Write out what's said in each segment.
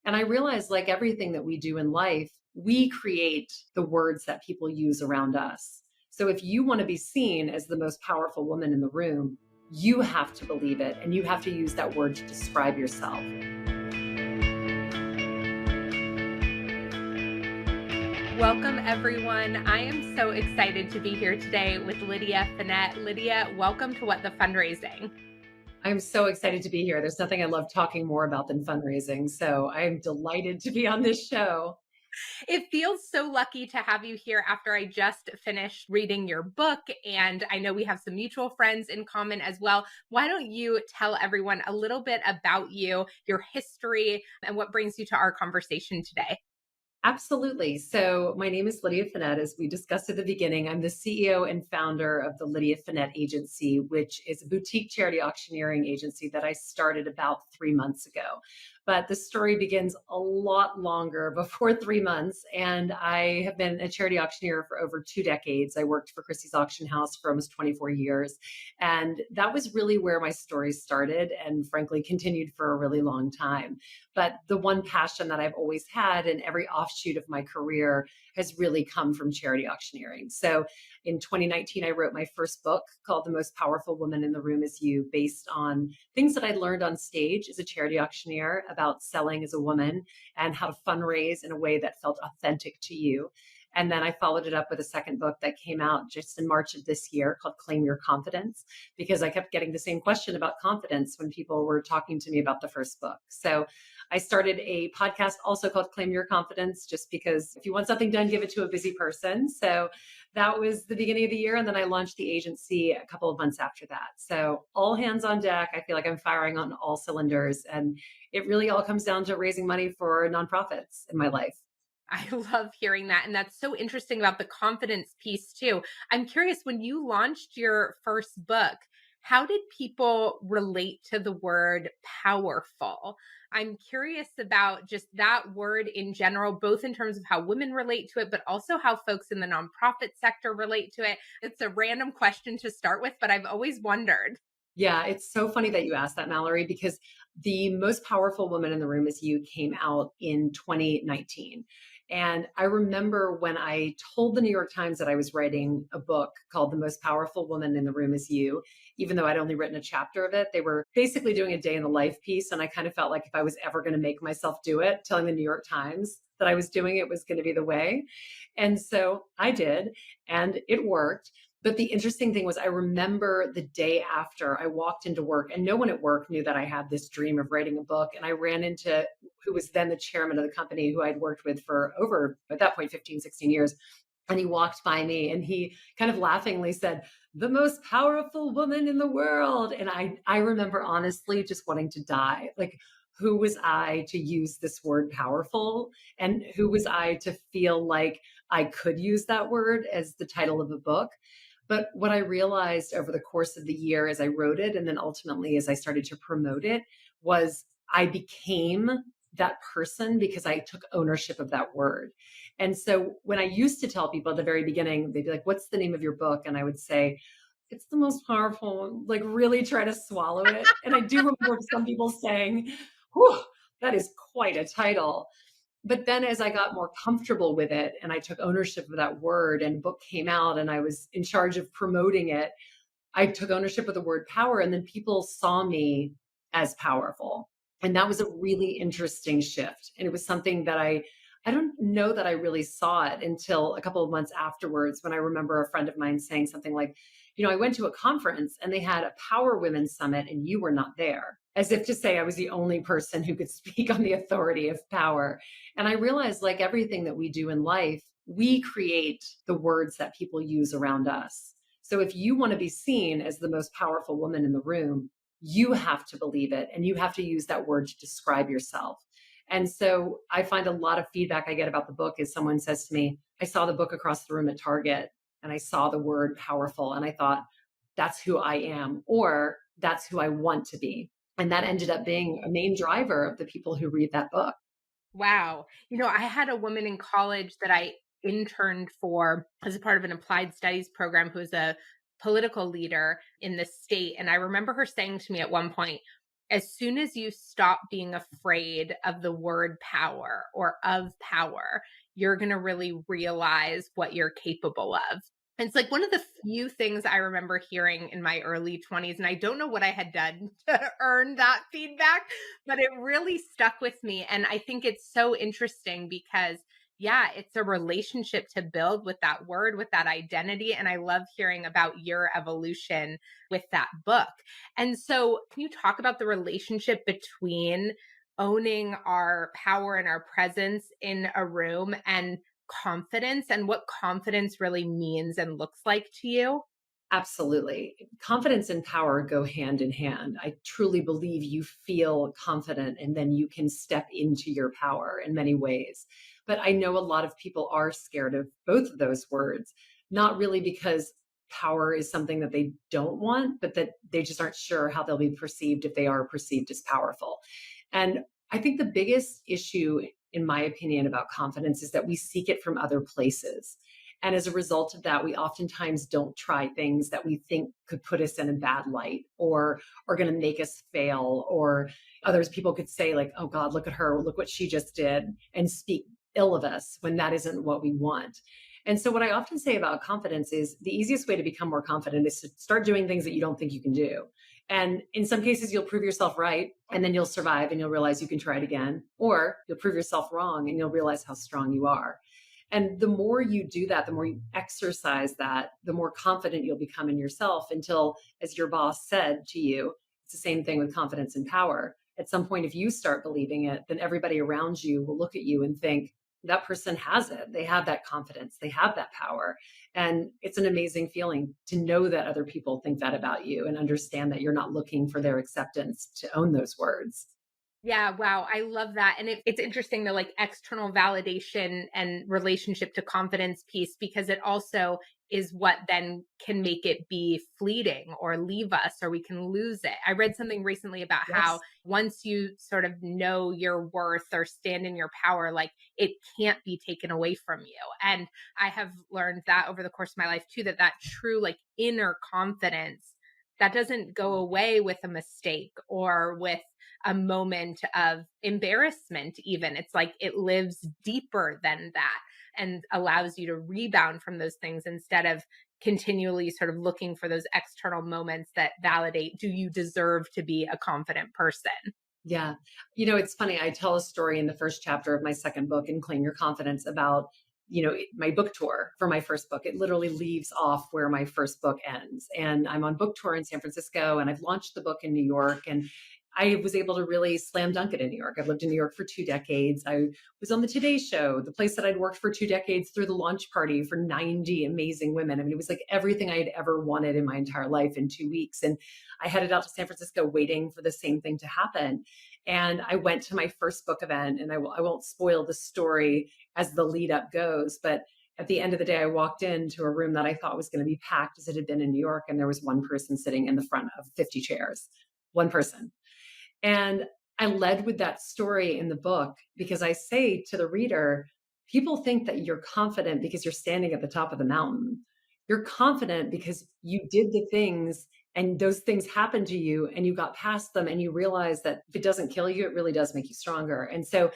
And I realized, like everything that we do in life, we create the words that people use around us. So if you want to be seen as the most powerful woman in the room, you have to believe it and you have to use that word to describe yourself. Welcome, everyone. I am so excited to be here today with Lydia Fenet. Lydia, welcome to What the Fundraising. I'm so excited to be here. There's nothing I love talking more about than fundraising. So I'm delighted to be on this show. It feels so lucky to have you here after I just finished reading your book. And I know we have some mutual friends in common as well. Why don't you tell everyone a little bit about you, your history, and what brings you to our conversation today? Absolutely. So my name is Lydia Fenet. As we discussed at the beginning, I'm the CEO and founder of the Lydia Fenet Agency, which is a boutique charity auctioneering agency that I started about 3 months ago. But the story begins a lot longer before 3 months. And I have been a charity auctioneer for over 2 decades. I worked for Christie's auction house for almost 24 years. And that was really where my story started and frankly continued for a really long time. But the one passion that I've always had in every offshoot of my career has really come from charity auctioneering. So in 2019, I wrote my first book called The Most Powerful Woman in the Room Is You, based on things that I learned on stage as a charity auctioneer about selling as a woman and how to fundraise in a way that felt authentic to you. And then I followed it up with a second book that came out just in March of this year called Claim Your Confidence, because I kept getting the same question about confidence when people were talking to me about the first book. So I started a podcast also called Claim Your Confidence, just because if you want something done, give it to a busy person. So that was the beginning of the year. And then I launched the agency a couple of months after that. So all hands on deck. I feel like I'm firing on all cylinders. And it really all comes down to raising money for nonprofits in my life. I love hearing that. And that's so interesting about the confidence piece, too. I'm curious, when you launched your first book, how did people relate to the word powerful? I'm curious about just that word in general, both in terms of how women relate to it, but also how folks in the nonprofit sector relate to it. It's a random question to start with, but I've always wondered. Yeah, it's so funny that you asked that, Mallory, because the most powerful woman in the room is you came out in 2019. And I remember when I told the New York Times that I was writing a book called The Most Powerful Woman in the Room Is You, even though I'd only written a chapter of it, they were basically doing a day in the life piece. And I kind of felt like if I was ever going to make myself do it, telling the New York Times that I was doing it was going to be the way. And so I did, and it worked. But the interesting thing was, I remember the day after I walked into work, and no one at work knew that I had this dream of writing a book. And I ran into who was then the chairman of the company, who I'd worked with for over, at that point, 15, 16 years. And he walked by me and he kind of laughingly said, "The most powerful woman in the world." And I remember honestly just wanting to die. Like, who was I to use this word powerful? And who was I to feel like I could use that word as the title of a book? But what I realized over the course of the year as I wrote it, and then ultimately as I started to promote it, was I became that person because I took ownership of that word. And so when I used to tell people at the very beginning, they'd be like, "What's the name of your book?" And I would say, "It's the most powerful," like really try to swallow it. And I do remember some people saying, "Whew, that is quite a title." But then as I got more comfortable with it and I took ownership of that word and the book came out and I was in charge of promoting it, I took ownership of the word power, and then people saw me as powerful. And that was a really interesting shift. And it was something that I don't know that I really saw it until a couple of months afterwards, when I remember a friend of mine saying something like, "I went to a conference and they had a Power Women Summit and you were not there." As if to say I was the only person who could speak on the authority of power. And I realized, like everything that we do in life, we create the words that people use around us. So if you want to be seen as the most powerful woman in the room, you have to believe it and you have to use that word to describe yourself. And so I find a lot of feedback I get about the book is someone says to me, "I saw the book across the room at Target and I saw the word powerful and I thought, that's who I am, or that's who I want to be." And that ended up being a main driver of the people who read that book. Wow. I had a woman in college that I interned for as a part of an applied studies program who was a political leader in the state. And I remember her saying to me at one point, as soon as you stop being afraid of the word power or of power, you're going to really realize what you're capable of. And it's like one of the few things I remember hearing in my early 20s. And I don't know what I had done to earn that feedback, but it really stuck with me. And I think it's so interesting because, yeah, it's a relationship to build with that word, with that identity. And I love hearing about your evolution with that book. And so, can you talk about the relationship between owning our power and our presence in a room and confidence and what confidence really means and looks like to you? Absolutely. Confidence and power go hand in hand. I truly believe you feel confident and then you can step into your power in many ways. But I know a lot of people are scared of both of those words, not really because power is something that they don't want, but that they just aren't sure how they'll be perceived if they are perceived as powerful. And I think the biggest issue, in my opinion, about confidence is that we seek it from other places. And as a result of that, we oftentimes don't try things that we think could put us in a bad light or are going to make us fail. Or others, people could say, like, oh God, look at her, look what she just did, and speak ill of us when that isn't what we want. And so, what I often say about confidence is the easiest way to become more confident is to start doing things that you don't think you can do. And in some cases, you'll prove yourself right, and then you'll survive and you'll realize you can try it again. Or you'll prove yourself wrong and you'll realize how strong you are. And the more you do that, the more you exercise that, the more confident you'll become in yourself until, as your boss said to you, it's the same thing with confidence and power. At some point, if you start believing it, then everybody around you will look at you and think, that person has it. They have that confidence, they have that power. And it's an amazing feeling to know that other people think that about you and understand that you're not looking for their acceptance to own those words. Yeah, wow. I love that. And it's interesting the like external validation and relationship to confidence piece because it also is what then can make it be fleeting or leave us or we can lose it. I read something recently about how Yes. once you sort of know your worth or stand in your power, like it can't be taken away from you. And I have learned that over the course of my life too, that that true like inner confidence that doesn't go away with a mistake or with a moment of embarrassment, even. It's like it lives deeper than that and allows you to rebound from those things instead of continually sort of looking for those external moments that validate do you deserve to be a confident person? Yeah. It's funny. I tell a story in the first chapter of my second book, in Claim Your Confidence, about, my book tour for my first book. It literally leaves off where my first book ends. And I'm on book tour in San Francisco and I've launched the book in New York. And I was able to really slam dunk it in New York. I've lived in New York for 2 decades. I was on the Today Show, the place that I'd worked for 2 decades, through the launch party for 90 amazing women. I mean, it was like everything I had ever wanted in my entire life in 2 weeks. And I headed out to San Francisco waiting for the same thing to happen. And I went to my first book event, and I won't spoil the story as the lead up goes, but at the end of the day, I walked into a room that I thought was going to be packed as it had been in New York, and there was one person sitting in the front of 50 chairs, one person. And I led with that story in the book because I say to the reader, people think that you're confident because you're standing at the top of the mountain. You're confident because you did the things and those things happened to you and you got past them and you realize that if it doesn't kill you, it really does make you stronger. And so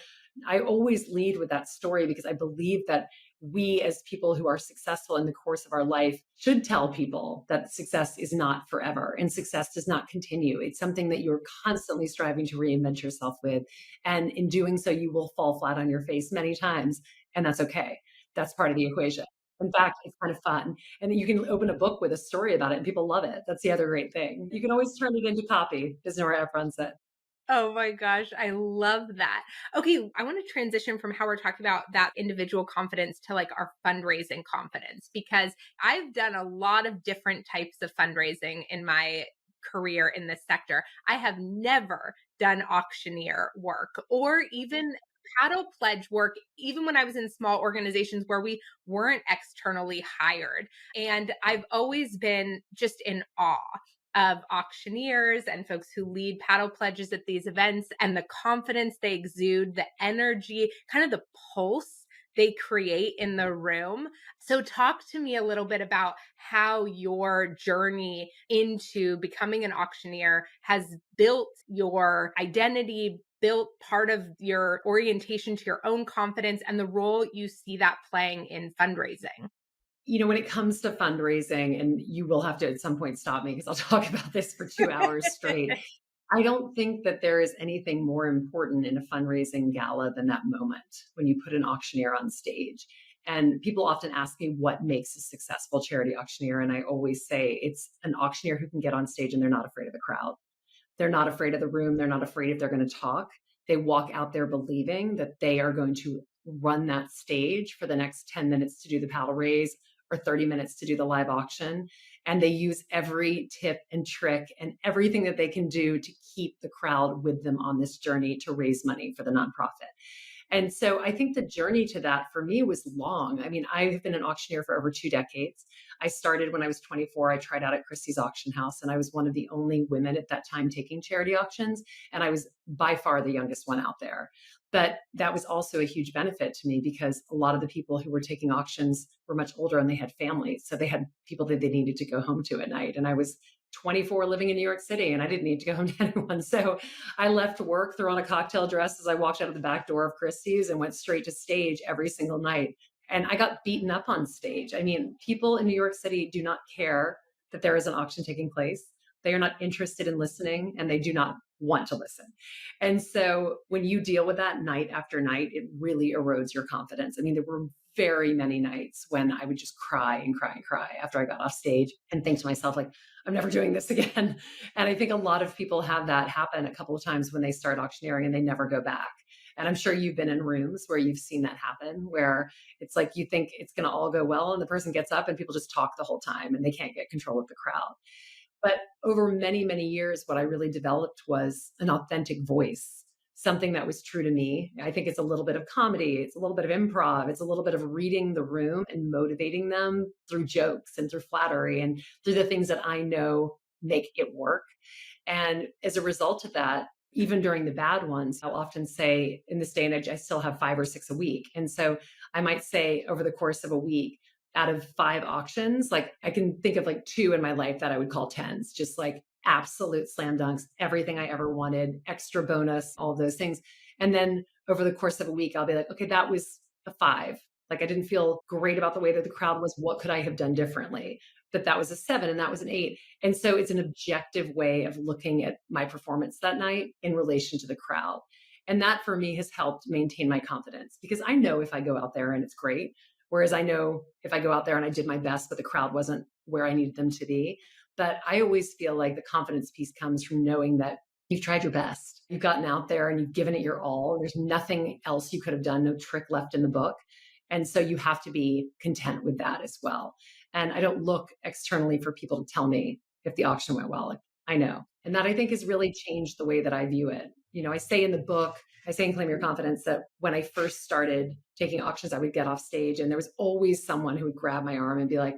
I always lead with that story because I believe that we, as people who are successful in the course of our life, should tell people that success is not forever and success does not continue. It's something that you're constantly striving to reinvent yourself with. And in doing so, you will fall flat on your face many times, and that's okay. That's part of the equation. In fact, it's kind of fun. And you can open a book with a story about it and people love it. That's the other great thing. You can always turn it into copy, as Nora Ephron said. Oh my gosh, I love that. Okay, I want to transition from how we're talking about that individual confidence to like our fundraising confidence because I've done a lot of different types of fundraising in my career in this sector. I have never done auctioneer work or even paddle pledge work, even when I was in small organizations where we weren't externally hired. And I've always been just in awe of auctioneers and folks who lead paddle pledges at these events and the confidence they exude, the energy, kind of the pulse they create in the room. So talk to me a little bit about how your journey into becoming an auctioneer has built your identity, built part of your orientation to your own confidence, and the role you see that playing in fundraising. When it comes to fundraising, and you will have to at some point stop me because I'll talk about this for 2 hours straight. I don't think that there is anything more important in a fundraising gala than that moment when you put an auctioneer on stage. And people often ask me what makes a successful charity auctioneer. And I always say it's an auctioneer who can get on stage and they're not afraid of the crowd. They're not afraid of the room. They're not afraid if they're going to talk. They walk out there believing that they are going to run that stage for the next 10 minutes to do the paddle raise or 30 minutes to do the live auction. And they use every tip and trick and everything that they can do to keep the crowd with them on this journey to raise money for the nonprofit. And so I think the journey to that for me was long. I mean, I've been an auctioneer for over 2 decades. I started when I was 24. I tried out at Christie's auction house, and I was one of the only women at that time taking charity auctions. And I was by far the youngest one out there. But that was also a huge benefit to me because a lot of the people who were taking auctions were much older and they had families. So they had people that they needed to go home to at night. And I was 24 living in New York City and I didn't need to go home to anyone. So I left work, threw on a cocktail dress as I walked out of the back door of Christie's and went straight to stage every single night. And I got beaten up on stage. I mean, people in New York City do not care that there is an auction taking place. They are not interested in listening and they do not want to listen. And so when you deal with that night after night, it really erodes your confidence. I mean, there were very many nights when I would just cry and cry and cry after I got off stage and think to myself, like, I'm never doing this again. And I think a lot of people have that happen a couple of times when they start auctioneering and they never go back. And I'm sure you've been in rooms where you've seen that happen, where it's like you think it's going to all go well, and the person gets up and people just talk the whole time and they can't get control of the crowd. But over many, many years, what I really developed was an authentic voice, something that was true to me. I think it's a little bit of comedy, it's a little bit of improv, it's a little bit of reading the room and motivating them through jokes and through flattery and through the things that I know make it work. And as a result of that, even during the bad ones, I'll often say in this day and age, I still have 5 or 6 a week. And so I might say over the course of a week, out of 5 auctions, like I can think of like 2 in my life that I would call tens, just like absolute slam dunks, everything I ever wanted, extra bonus, all those things. And then over the course of a week, I'll be like, okay, that was a 5. Like I didn't feel great about the way that the crowd was. What could I have done differently? But that was a 7 and that was an 8. And so it's an objective way of looking at my performance that night in relation to the crowd. And that for me has helped maintain my confidence because I know if I go out there and it's great, whereas I know if I go out there and I did my best, but the crowd wasn't where I needed them to be. But I always feel like the confidence piece comes from knowing that you've tried your best. You've gotten out there and you've given it your all. There's nothing else you could have done, no trick left in the book. And so you have to be content with that as well. And I don't look externally for people to tell me if the auction went well. Like, I know. And that I think has really changed the way that I view it. I say in the book, I say in Claim Your Confidence that when I first started taking auctions, I would get off stage and there was always someone who would grab my arm and be like,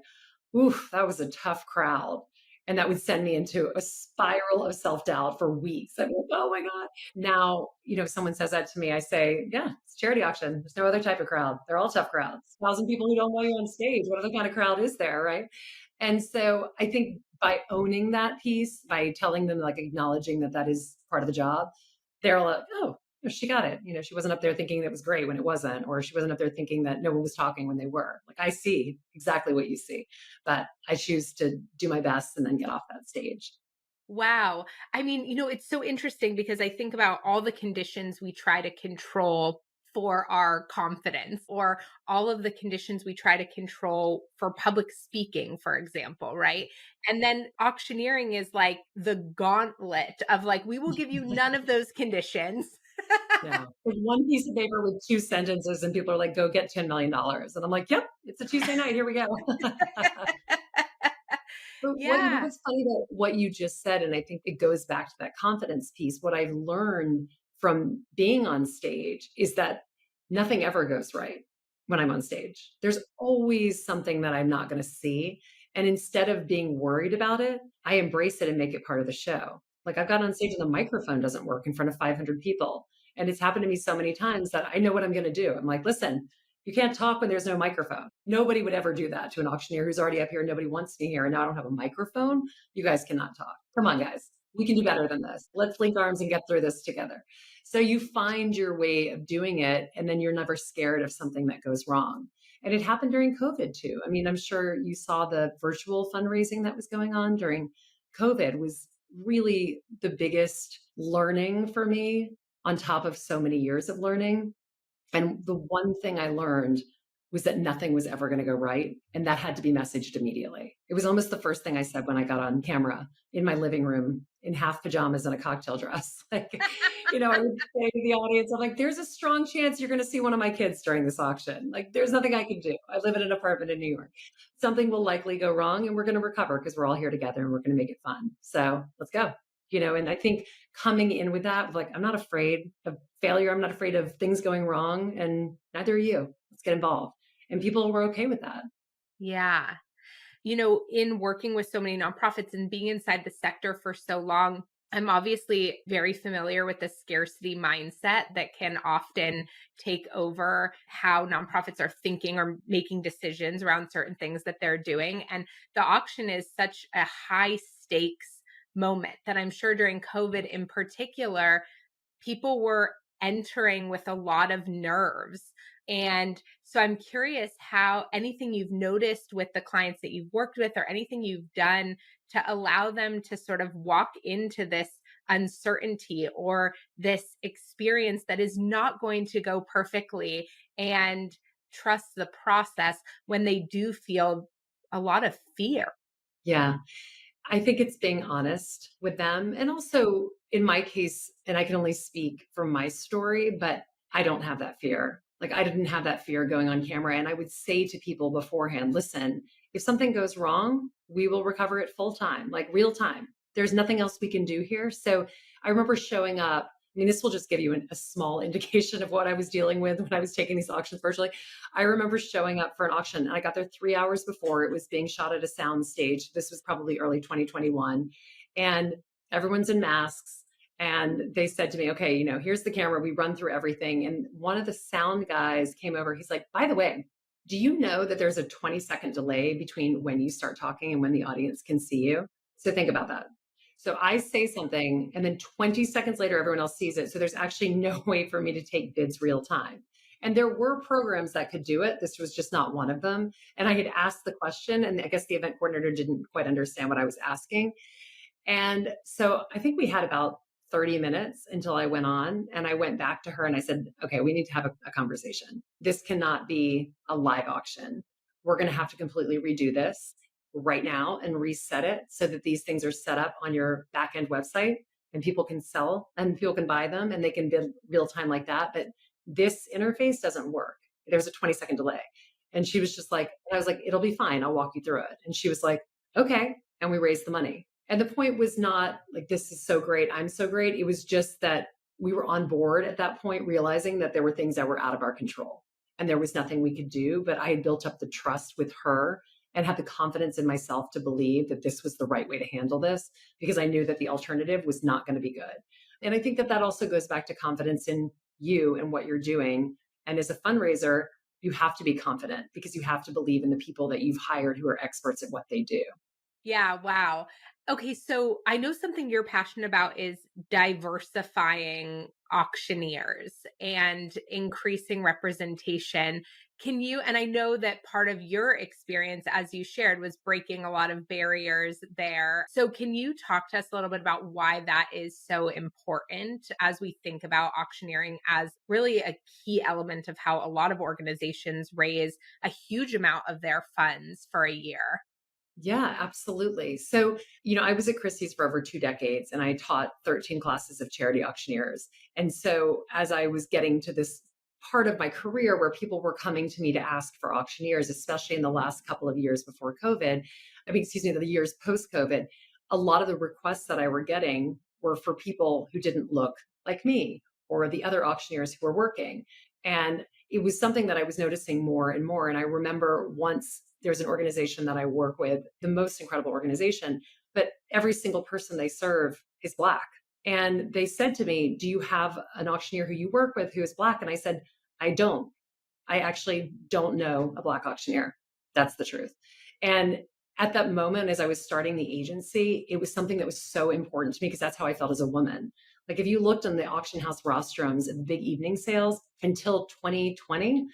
oof, that was a tough crowd. And that would send me into a spiral of self-doubt for weeks. I'm like, oh my God. Now, if someone says that to me, I say, yeah, it's a charity auction. There's no other type of crowd. They're all tough crowds. 1,000 people who don't know you on stage. What other kind of crowd is there, right? And so I think by owning that piece, by telling them, like acknowledging that that is part of the job, they're like, oh, she got it. She wasn't up there thinking that was great when it wasn't, or she wasn't up there thinking that no one was talking when they were. Like, I see exactly what you see, but I choose to do my best and then get off that stage. Wow. I mean, it's so interesting because I think about all the conditions we try to control for our confidence, or all of the conditions we try to control for public speaking, for example, right? And then auctioneering is like the gauntlet of like, we will give you none of those conditions. Yeah. There's one piece of paper with 2 sentences, and people are like, go get $10 million. And I'm like, yep, it's a Tuesday night. Here we go. But Yeah. what's funny about what you just said, and I think it goes back to that confidence piece, what I've learned from being on stage is that nothing ever goes right when I'm on stage. There's always something that I'm not going to see. And instead of being worried about it, I embrace it and make it part of the show. Like I've got on stage and the microphone doesn't work in front of 500 people. And it's happened to me so many times that I know what I'm going to do. I'm like, listen, You can't talk when there's no microphone. Nobody would ever do that to an auctioneer who's already up here. Nobody wants me here. And now I don't have a microphone. You guys cannot talk. Come on, guys. We can do better than this. Let's link arms and get through this together. So you find your way of doing it, and then you're never scared of something that goes wrong. And it happened during COVID too. I mean, I'm sure you saw the virtual fundraising that was going on during COVID was really the biggest learning for me on top of so many years of learning. And the one thing I learned was that nothing was ever going to go right. And that had to be messaged immediately. It was almost the first thing I said when I got on camera in my living room in half pajamas and a cocktail dress. Like, I would say to the audience, I'm like, there's a strong chance you're going to see one of my kids during this auction. Like, there's nothing I can do. I live in an apartment in New York. Something will likely go wrong and we're going to recover because we're all here together and we're going to make it fun. So let's go. And I think coming in with that, like, I'm not afraid of failure. I'm not afraid of things going wrong, and neither are you. Let's get involved. And people were okay with that. Yeah. In working with so many nonprofits and being inside the sector for so long, I'm obviously very familiar with the scarcity mindset that can often take over how nonprofits are thinking or making decisions around certain things that they're doing. And the auction is such a high stakes moment that I'm sure during COVID in particular, people were entering with a lot of nerves. And so I'm curious how anything you've noticed with the clients that you've worked with or anything you've done to allow them to sort of walk into this uncertainty or this experience that is not going to go perfectly and trust the process when they do feel a lot of fear. Yeah. I think it's being honest with them. And also in my case, and I can only speak from my story, but I don't have that fear. Like, I didn't have that fear going on camera. And I would say to people beforehand, listen, if something goes wrong, we will recover it full time, like real time. There's nothing else we can do here. So I remember showing up. I mean, this will just give you a small indication of what I was dealing with when I was taking these auctions virtually. I remember showing up for an auction and I got there 3 hours before it was being shot at a sound stage. This was probably early 2021. And everyone's in masks. And they said to me, okay, here's the camera. We run through everything. And one of the sound guys came over. He's like, by the way, do you know that there's a 20-second delay between when you start talking and when the audience can see you? So think about that. So I say something and then 20 seconds later, everyone else sees it. So there's actually no way for me to take bids real time. And there were programs that could do it. This was just not one of them. And I had asked the question, and I guess the event coordinator didn't quite understand what I was asking. And so I think we had about 30 minutes until I went on, and I went back to her and I said, okay, we need to have a conversation. This cannot be a live auction. We're going to have to completely redo this right now and reset it so that these things are set up on your back end website and people can sell and people can buy them and they can bid real time like that. But this interface doesn't work. There's a 20-second delay. And she was just like, and I was like, it'll be fine. I'll walk you through it. And she was like, okay. And we raised the money. And the point was not like, this is so great, I'm so great. It was just that we were on board at that point, realizing that there were things that were out of our control and there was nothing we could do. But I had built up the trust with her and had the confidence in myself to believe that this was the right way to handle this because I knew that the alternative was not going to be good. And I think that also goes back to confidence in you and what you're doing. And as a fundraiser, you have to be confident because you have to believe in the people that you've hired who are experts at what they do. Yeah, wow. Okay, so I know something you're passionate about is diversifying auctioneers and increasing representation. And I know that part of your experience, as you shared, was breaking a lot of barriers there. So, can you talk to us a little bit about why that is so important as we think about auctioneering as really a key element of how a lot of organizations raise a huge amount of their funds for a year? Yeah, absolutely. So, I was at Christie's for over 2 decades and I taught 13 classes of charity auctioneers. And so, as I was getting to this part of my career where people were coming to me to ask for auctioneers, especially in the last couple of years before COVID, the years post COVID, a lot of the requests that I were getting were for people who didn't look like me or the other auctioneers who were working. And it was something that I was noticing more and more. And I remember once there's an organization that I work with, the most incredible organization, but every single person they serve is Black. And they said to me, do you have an auctioneer who you work with who is Black? And I said, I don't. I actually don't know a Black auctioneer. That's the truth. And at that moment, as I was starting the agency, it was something that was so important to me because that's how I felt as a woman. Like if you looked on the auction house rostrums at the big evening sales until 2020,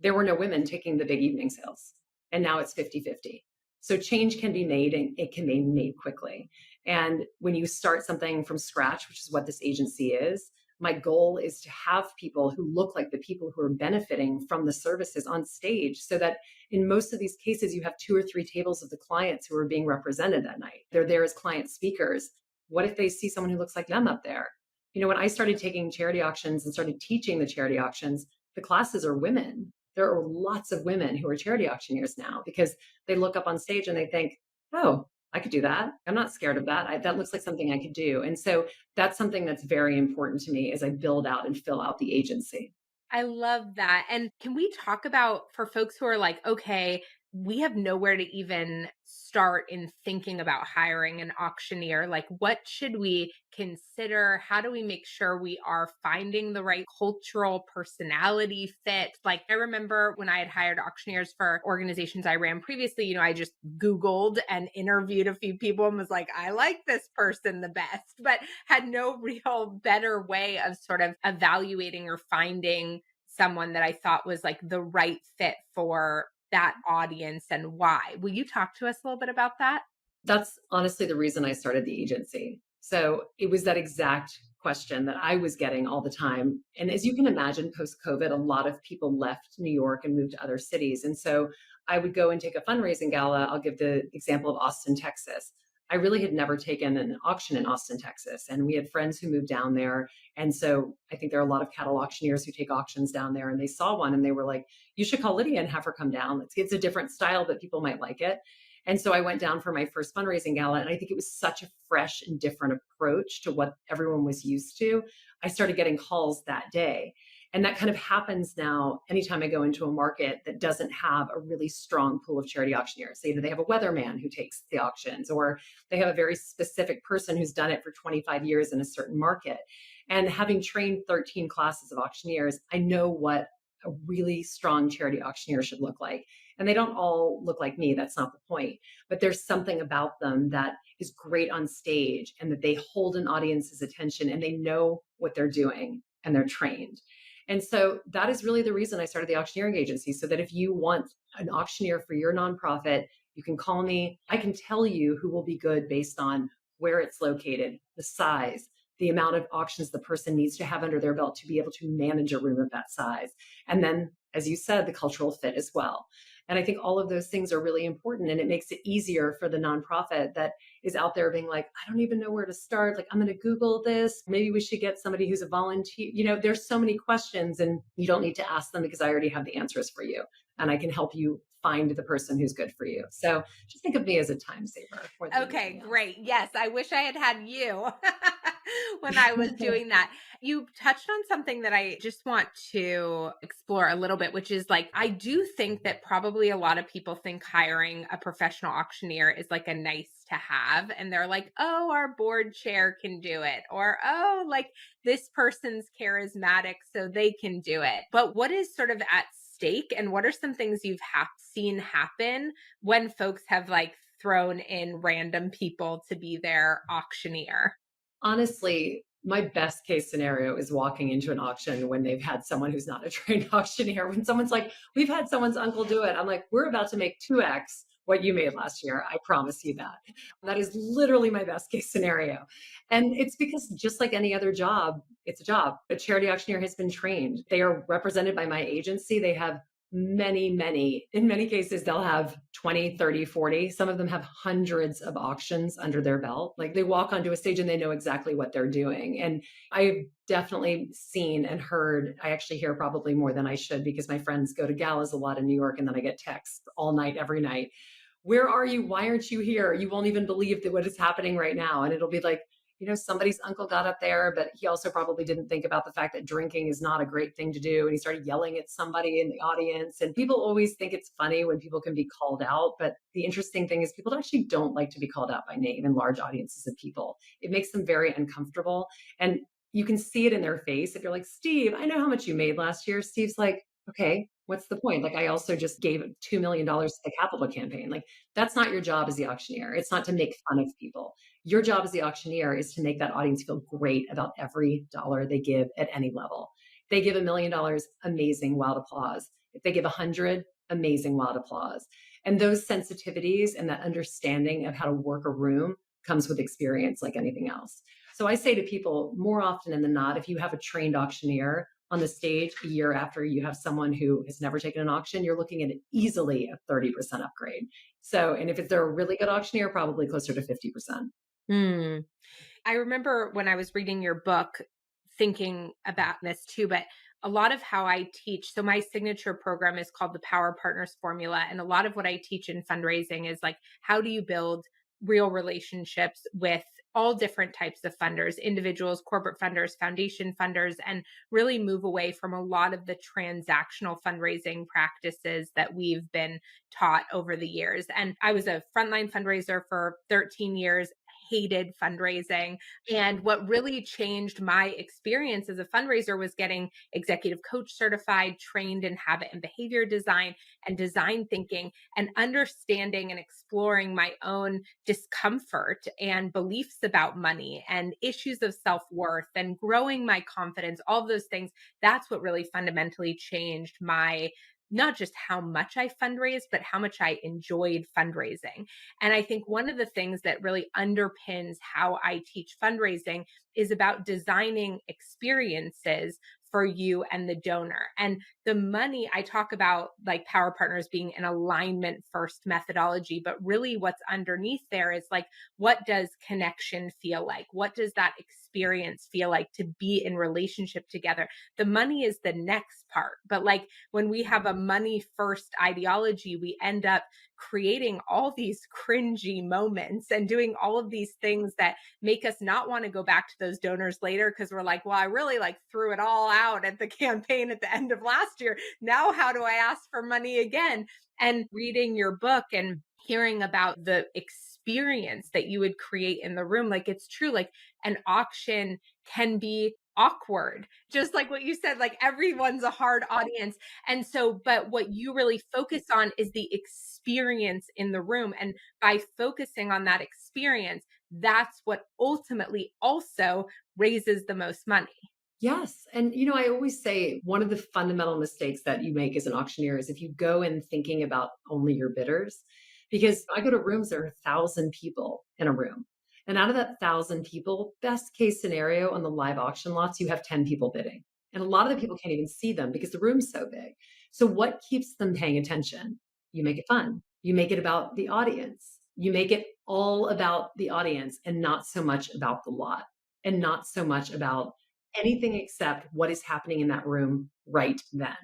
there were no women taking the big evening sales. And now it's 50-50. So change can be made and it can be made quickly. And when you start something from scratch, which is what this agency is, my goal is to have people who look like the people who are benefiting from the services on stage so that in most of these cases, you have 2 or 3 tables of the clients who are being represented that night. They're there as client speakers. What if they see someone who looks like them up there? When I started taking charity auctions and started teaching the charity auctions, the classes are women. There are lots of women who are charity auctioneers now because they look up on stage and they think, oh, I could do that. I'm not scared of that. That looks like something I could do. And so that's something that's very important to me as I build out and fill out the agency. I love that. And can we talk about for folks who are like, okay, we have nowhere to even start in thinking about hiring an auctioneer? Like, what should we consider? How do we make sure we are finding the right cultural personality fit? Like, I remember when I had hired auctioneers for organizations I ran previously, I just Googled and interviewed a few people and was like, I like this person the best, but had no real better way of sort of evaluating or finding someone that I thought was like the right fit for that audience and why. Will you talk to us a little bit about that? That's honestly the reason I started the agency. So it was that exact question that I was getting all the time. And as you can imagine, post COVID, a lot of people left New York and moved to other cities. And so I would go and take a fundraising gala. I'll give the example of Austin, Texas. I really had never taken an auction in Austin, Texas. And we had friends who moved down there. And so I think there are a lot of cattle auctioneers who take auctions down there. And they saw one and they were like, you should call Lydia and have her come down. It's a different style, but people might like it. And so I went down for my first fundraising gala, and I think it was such a fresh and different approach to what everyone was used to. I started getting calls that day. And that kind of happens now anytime I go into a market that doesn't have a really strong pool of charity auctioneers. Either they have a weatherman who takes the auctions, or they have a very specific person who's done it for 25 years in a certain market. And having trained 13 classes of auctioneers, I know what a really strong charity auctioneer should look like. And they don't all look like me. That's not the point. But there's something about them that is great on stage and that they hold an audience's attention and they know what they're doing and they're trained. And so that is really the reason I started the auctioneering agency, so that if you want an auctioneer for your nonprofit, you can call me. I can tell you who will be good based on where it's located, the size, the amount of auctions the person needs to have under their belt to be able to manage a room of that size. And then, as you said, the cultural fit as well. And I think all of those things are really important. And it makes it easier for the nonprofit that is out there being like, I don't even know where to start. Like, I'm going to Google this. Maybe we should get somebody who's a volunteer. There's so many questions and you don't need to ask them because I already have the answers for you. And I can help you find the person who's good for you. So just think of me as a time saver. Okay, great. Yes, I wish I had had you when I was doing that. You touched on something that I just want to explore a little bit, which is like, I do think that probably a lot of people think hiring a professional auctioneer is like a nice to have. And they're like, oh, our board chair can do it. Or, oh, like this person's charismatic, so they can do it. But what is sort of at stake and what are some things you've seen happen when folks have like thrown in random people to be their auctioneer? Honestly, my best case scenario is walking into an auction when they've had someone who's not a trained auctioneer. When someone's like, we've had someone's uncle do it. I'm like, we're about to make 2x what you made last year. I promise you that. That is literally my best case scenario. And it's because just like any other job, it's a job. A charity auctioneer has been trained. They are represented by my agency. They have in many cases, they'll have 20, 30, 40. Some of them have hundreds of auctions under their belt. Like they walk onto a stage and they know exactly what they're doing. And I've definitely seen and heard, I actually hear probably more than I should because my friends go to galas a lot in New York and then I get texts all night, every night. Where are you? Why aren't you here? You won't even believe that what is happening right now. And it'll be like, somebody's uncle got up there, but he also probably didn't think about the fact that drinking is not a great thing to do. And he started yelling at somebody in the audience. And people always think it's funny when people can be called out. But the interesting thing is people actually don't like to be called out by name in large audiences of people. It makes them very uncomfortable. And you can see it in their face. If you're like, Steve, I know how much you made last year. Steve's like, Okay, what's the point? Like, I also just gave $2 million to the capital campaign. Like, that's not your job as the auctioneer. It's not to make fun of people. Your job as the auctioneer is to make that audience feel great about every dollar they give at any level. They give $1 million, amazing, wild applause. If they give 100, amazing, wild applause. And those sensitivities and that understanding of how to work a room comes with experience like anything else. So I say to people more often than not, if you have a trained auctioneer on the stage a year after you have someone who has never taken an auction, you're looking at easily a 30% upgrade. So, and if they're a really good auctioneer, probably closer to 50%. Hmm. I remember when I was reading your book thinking about this too, but a lot of how I teach, so my signature program is called the Power Partners Formula. And a lot of what I teach in fundraising is like, how do you build real relationships with all different types of funders, individuals, corporate funders, foundation funders, and really move away from a lot of the transactional fundraising practices that we've been taught over the years. And I was a frontline fundraiser for 13 years, hated fundraising. And what really changed my experience as a fundraiser was getting executive coach certified, trained in habit and behavior design and design thinking, and understanding and exploring my own discomfort and beliefs about money and issues of self worth and growing my confidence, all of those things. That's what really fundamentally changed my not just how much I fundraised, but how much I enjoyed fundraising. And I think one of the things that really underpins how I teach fundraising is about designing experiences for you and the donor. And the money, I talk about like Power Partners being an alignment first methodology, but really what's underneath there is like, what does connection feel like? What does that experience feel like to be in relationship together? The money is the next part. But like when we have a money first ideology, we end up creating all these cringy moments and doing all of these things that make us not want to go back to those donors later because we're like, well, I really like threw it all out at the campaign at the end of last year. Now, how do I ask for money again? And reading your book and hearing about the experience that you would create in the room, like it's true, like an auction can be awkward, just like what you said, like everyone's a hard audience. And so, but what you really focus on is the experience in the room. And by focusing on that experience, that's what ultimately also raises the most money. Yes. And, I always say one of the fundamental mistakes that you make as an auctioneer is if you go in thinking about only your bidders, because I go to rooms, there are 1,000 people in a room. And out of that 1,000 people, best case scenario on the live auction lots, you have 10 people bidding. And a lot of the people can't even see them because the room's so big. So, what keeps them paying attention? You make it fun. You make it about the audience. You make it all about the audience and not so much about the lot and not so much about anything except what is happening in that room right then.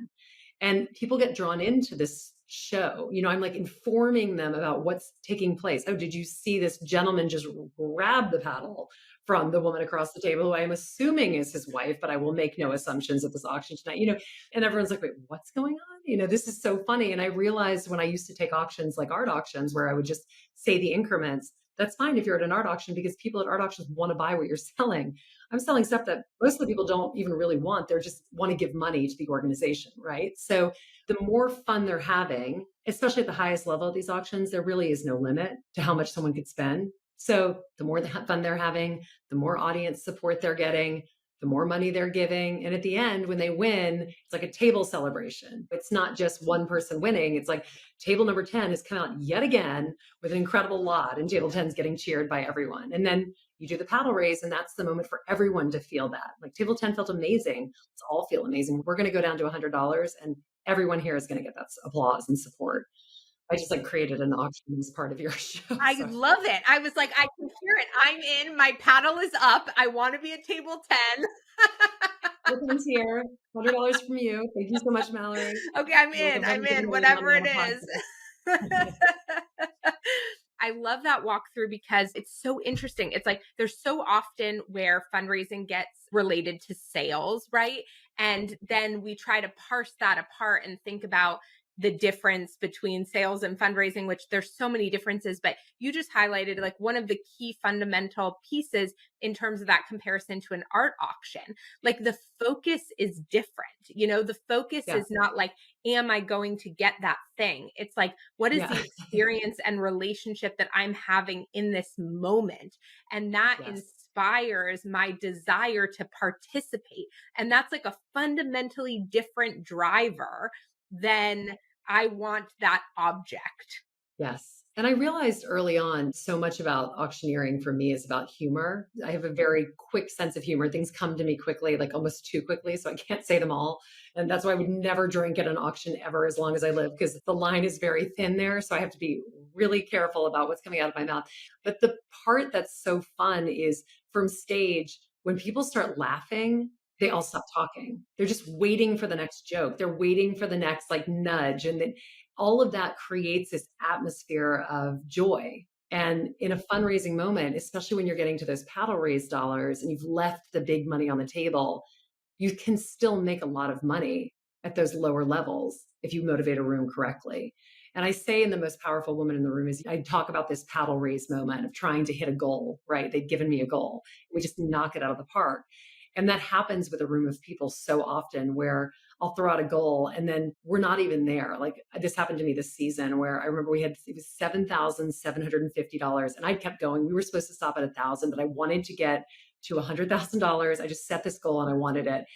And people get drawn into this show. I'm like informing them about what's taking place. Oh, did you see this gentleman just grab the paddle from the woman across the table, who I am assuming is his wife, but I will make no assumptions at this auction tonight, and everyone's like, wait, what's going on? This is so funny. And I realized when I used to take auctions like art auctions, where I would just say the increments, that's fine if you're at an art auction because people at art auctions want to buy what you're selling. I'm selling stuff that most of the people don't even really want. They're just want to give money to the organization, right? So the more fun they're having, especially at the highest level of these auctions, there really is no limit to how much someone could spend. So the more fun they're having, the more audience support they're getting, the more money they're giving. And at the end, when they win, it's like a table celebration. It's not just one person winning. It's like table number 10 has come out yet again with an incredible lot, and table 10 is getting cheered by everyone. And then you do the paddle raise, and that's the moment for everyone to feel that. Like table 10 felt amazing. Let's all feel amazing. We're going to go down to $100, and everyone here is going to get that applause and support. I just like created an auction as part of your show. I So love it. I was like, I can hear it. I'm in. My paddle is up. I want to be at table 10. everyone's here. $100 from you. Thank you so much, Mallory. Okay, I'm You'll in. never I'm give in. away Whatever money it on a is. podcast. I love that walkthrough because it's so interesting. It's like there's so often where fundraising gets related to sales, right? And then we try to parse that apart and think about the difference between sales and fundraising, which there's so many differences, but you just highlighted like one of the key fundamental pieces in terms of that comparison to an art auction. Like the focus is different. The focus Yeah. is not like, am I going to get that thing? It's like, what is Yeah. the experience and relationship that I'm having in this moment? And that Yes. inspires my desire to participate. And that's like a fundamentally different driver than I want that object. Yes. And I realized early on so much about auctioneering for me is about humor. I have a very quick sense of humor. Things come to me quickly, like almost too quickly. So I can't say them all. And that's why I would never drink at an auction ever as long as I live, because the line is very thin there. So I have to be really careful about what's coming out of my mouth. But the part that's so fun is from stage, when people start laughing, they all stop talking. They're just waiting for the next joke. They're waiting for the next like nudge. And then all of that creates this atmosphere of joy. And in a fundraising moment, especially when you're getting to those paddle raise dollars and you've left the big money on the table, you can still make a lot of money at those lower levels if you motivate a room correctly. And I say in the most powerful woman in the room is I talk about this paddle raise moment of trying to hit a goal, right? They've given me a goal. We just knock it out of the park. And that happens with a room of people so often where I'll throw out a goal and then we're not even there. Like this happened to me this season where I remember it was $7,750 and I kept going. We were supposed to stop at 1,000, but I wanted to get to $100,000. I just set this goal and I wanted it.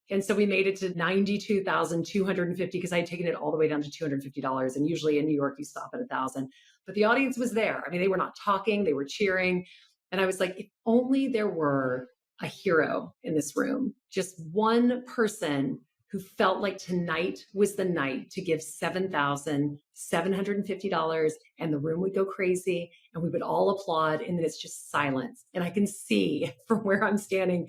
And so we made it to 92,250 because I had taken it all the way down to $250. And usually in New York, you stop at 1,000. But the audience was there. I mean, they were not talking, they were cheering. And I was like, if only there were a hero in this room, just one person who felt like tonight was the night to give $7,750 and the room would go crazy and we would all applaud. And then it's just silence. And I can see from where I'm standing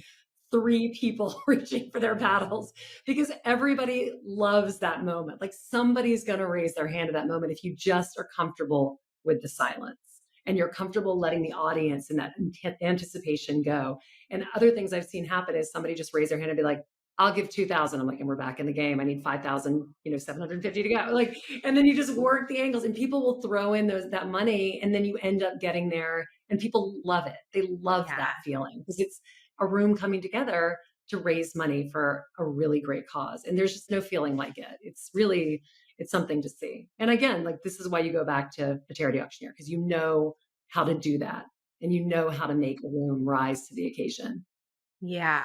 three people reaching for their paddles because everybody loves that moment. Like somebody's going to raise their hand at that moment if you just are comfortable with the silence and you're comfortable letting the audience and that anticipation go. And other things I've seen happen is somebody just raise their hand and be like, I'll give 2,000. I'm like, and we're back in the game. I need 5,000, 750 to go. Like, and then you just work the angles and people will throw in that money and then you end up getting there and people love it. They love Yeah. that feeling because it's a room coming together to raise money for a really great cause. And there's just no feeling like it. It's something to see. And again, like this is why you go back to a charity auctioneer because you know how to do that and you know how to make a room rise to the occasion. Yeah.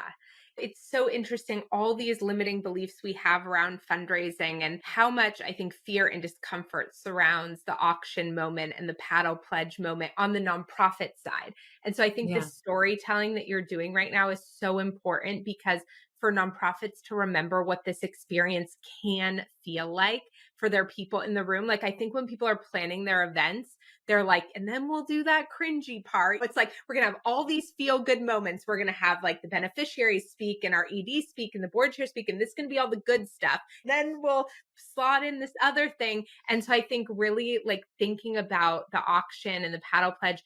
It's so interesting, all these limiting beliefs we have around fundraising and how much I think fear and discomfort surrounds the auction moment and the paddle pledge moment on the nonprofit side. And so I think the Yeah. storytelling that you're doing right now is so important because for nonprofits to remember what this experience can feel like for their people in the room. Like, I think when people are planning their events, they're like, and then we'll do that cringy part. It's like, we're going to have all these feel good moments. We're going to have like the beneficiaries speak and our ED speak and the board chair speak, and this can be all the good stuff. Then we'll slot in this other thing. And so I think really like thinking about the auction and the paddle pledge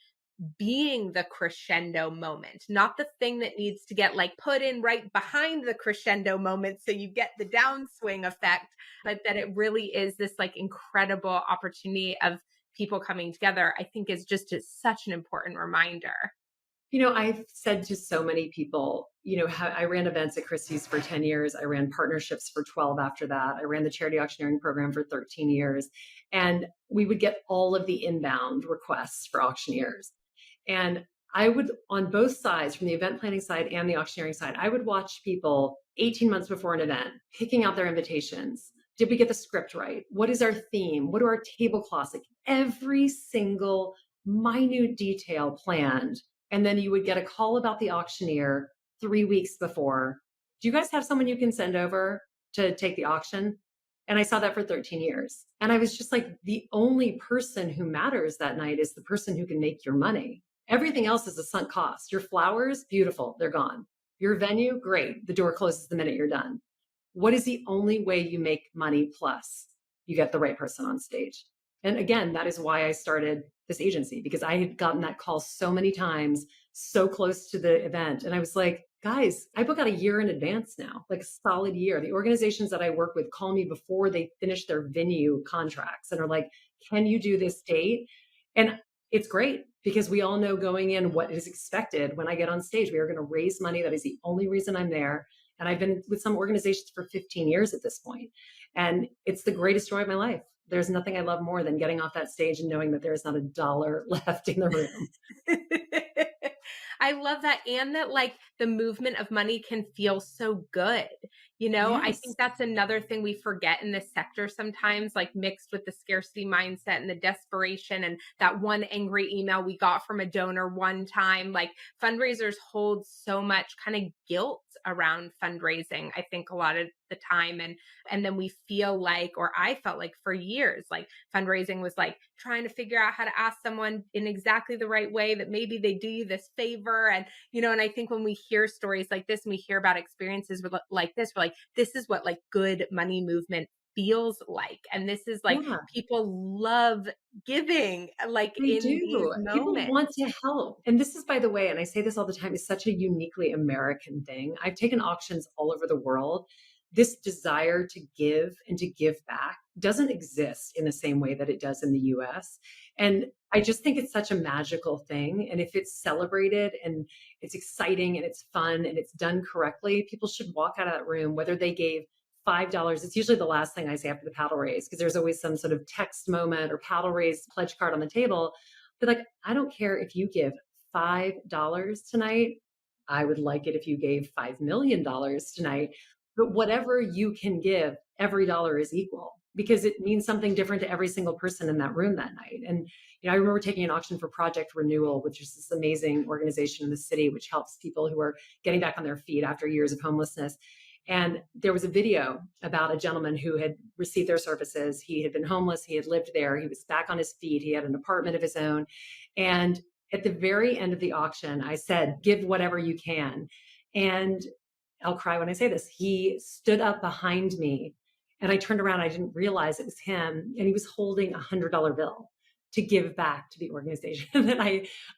being the crescendo moment, not the thing that needs to get like put in right behind the crescendo moment so you get the downswing effect, but that it really is this like incredible opportunity of people coming together, I think is just such an important reminder. I've said to so many people, I ran events at Christie's for 10 years. I ran partnerships for 12 after that. I ran the charity auctioneering program for 13 years. And we would get all of the inbound requests for auctioneers. And I would, on both sides, from the event planning side and the auctioneering side, I would watch people 18 months before an event picking out their invitations. Did we get the script right? What is our theme? What are our tablecloths? Like every single minute detail planned. And then you would get a call about the auctioneer 3 weeks before. Do you guys have someone you can send over to take the auction? And I saw that for 13 years. And I was just like, the only person who matters that night is the person who can make your money. Everything else is a sunk cost. Your flowers, beautiful, they're gone. Your venue, great. The door closes the minute you're done. What is the only way you make money plus you get the right person on stage? And again, that is why I started this agency because I had gotten that call so many times, so close to the event. And I was like, Guys, I book out a year in advance now, like a solid year. The organizations that I work with call me before they finish their venue contracts and are like, "Can you do this date?" And it's great because we all know going in what is expected when I get on stage. We are going to raise money. That is the only reason I'm there. And I've been with some organizations for 15 years at this point, and it's the greatest joy of my life. There's nothing I love more than getting off that stage and knowing that there is not a dollar left in the room. I love that. And that, like, the movement of money can feel so good. You know, I Yes. think that's another thing we forget in this sector sometimes, like mixed with the scarcity mindset and the desperation and that one angry email we got from a donor one time. Like, fundraisers hold so much kind of guilt around fundraising, I think, a lot of the time. And then we feel like, or I felt like for years, like fundraising was like trying to figure out how to ask someone in exactly the right way that maybe they do you this favor. And, you know, and I think when we hear stories like this and we hear about experiences like this, we're like, this is what like good money movement feels like. And this is like Yeah. people love giving like They in these do. People moments. want to help. And this is, by the way, and I say this all the time, is such a uniquely American thing. I've taken auctions all over the world. This desire to give and to give back doesn't exist in the same way that it does in the US. And I just think it's such a magical thing. And if it's celebrated and it's exciting and it's fun and it's done correctly, people should walk out of that room, whether they gave $5. It's usually the last thing I say after the paddle raise because there's always some sort of text moment or paddle raise pledge card on the table. But like, I don't care if you give $5 tonight. I would like it if you gave $5 million tonight. But whatever you can give, every dollar is equal because it means something different to every single person in that room that night. And I remember taking an auction for Project Renewal, which is this amazing organization in the city which helps people who are getting back on their feet after years of homelessness. And there was a video about a gentleman who had received their services. He had been homeless. He had lived there. He was back on his feet. He had an apartment of his own. And at the very end of the auction, I said, give whatever you can. And I'll cry when I say this. He stood up behind me and I turned around. I didn't realize it was him. And he was holding $100 bill to give back to the organization. And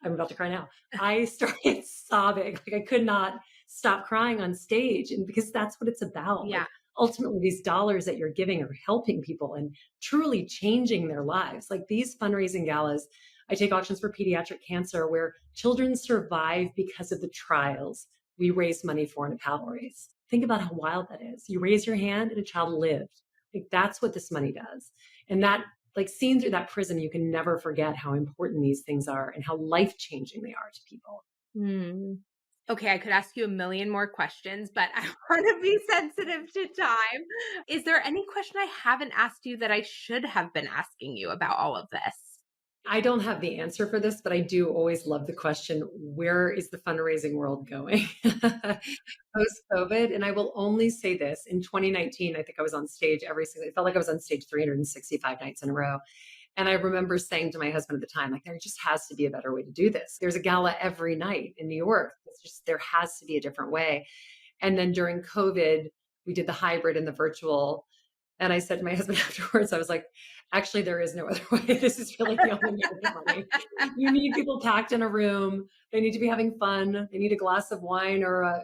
I'm about to cry now. I started sobbing. Like I could not stop crying on stage. And because that's what it's about. Yeah. Like ultimately, these dollars that you're giving are helping people and truly changing their lives. Like these fundraising galas, I take auctions for pediatric cancer where children survive because of the trials we raise money for in a paddle race. Think about how wild that is. You raise your hand and a child lived. Like that's what this money does. And that, like seen through that prism, you can never forget how important these things are and how life changing they are to people. Hmm. Okay, I could ask you a million more questions, but I want to be sensitive to time. Is there any question I haven't asked you that I should have been asking you about all of this? I don't have the answer for this, but I do always love the question, where is the fundraising world going post COVID? And I will only say this in 2019, I think I was on stage it felt like I was on stage 365 nights in a row. And I remember saying to my husband at the time, like, there just has to be a better way to do this. There's a gala every night in New York. There has to be a different way. And then during COVID, we did the hybrid and the virtual. And I said to my husband afterwards, I was like, actually, there is no other way. This is really the only way to get money. You need people packed in a room. They need to be having fun. They need a glass of wine or a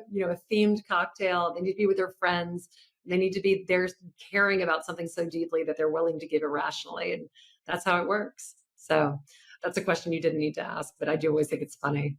themed cocktail. They need to be with their friends. They need to be there caring about something so deeply that they're willing to give irrationally. And that's how it works. So that's a question you didn't need to ask, but I do always think it's funny.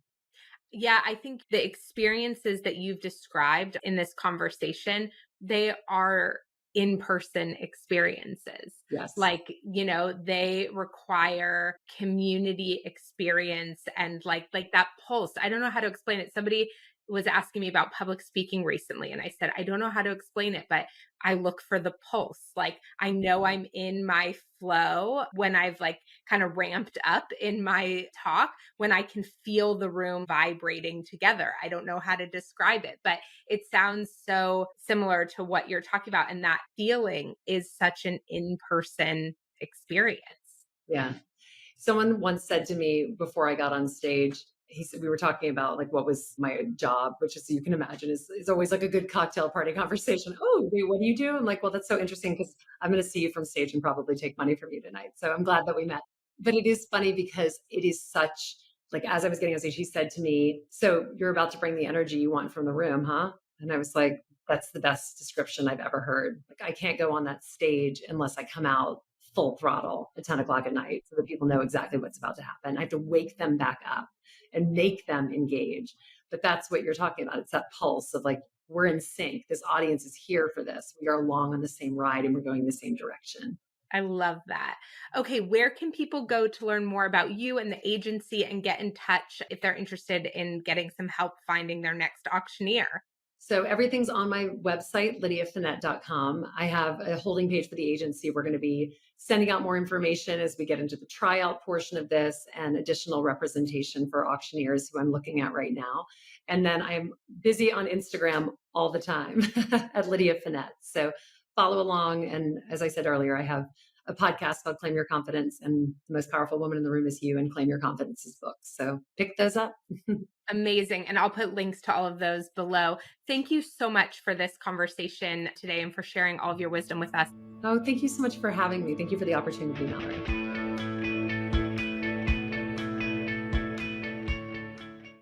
Yeah, I think the experiences that you've described in this conversation, they are in-person experiences. Yes. Like, you know, they require community experience and like that pulse. I don't know how to explain it. Somebody was asking me about public speaking recently and I said, I don't know how to explain it, but I look for the pulse. Like I know I'm in my flow when I've like kind of ramped up in my talk when I can feel the room vibrating together. I don't know how to describe it, but it sounds so similar to what you're talking about. And that feeling is such an in person experience. Yeah. Someone once said to me before I got on stage, he said, we were talking about like what was my job, which is you can imagine is always like a good cocktail party conversation. Oh, wait, what do you do? I'm like, well, that's so interesting because I'm going to see you from stage and probably take money from you tonight. So I'm glad that we met. But it is funny because it is such like as I was getting on stage, he said to me, "So you're about to bring the energy you want from the room, huh?" And I was like, "That's the best description I've ever heard. Like I can't go on that stage unless I come out full throttle at 10 o'clock at night so that people know exactly what's about to happen. I have to wake them back up and make them engage." But that's what you're talking about. It's that pulse of like, we're in sync. This audience is here for this. We are along on the same ride and we're going the same direction. I love that. Okay, where can people go to learn more about you and the agency and get in touch if they're interested in getting some help finding their next auctioneer? So everything's on my website, lydiafenet.com. I have a holding page for the agency. We're going to be sending out more information as we get into the tryout portion of this and additional representation for auctioneers who I'm looking at right now. And then I'm busy on Instagram all the time at Lydia Fenet. So follow along. And as I said earlier, I have a podcast called Claim Your Confidence, and The Most Powerful Woman in the Room is You, and Claim Your Confidence's books. So pick those up. Amazing. And I'll put links to all of those below. Thank you so much for this conversation today and for sharing all of your wisdom with us. Oh, thank you so much for having me. Thank you for the opportunity, Mallory.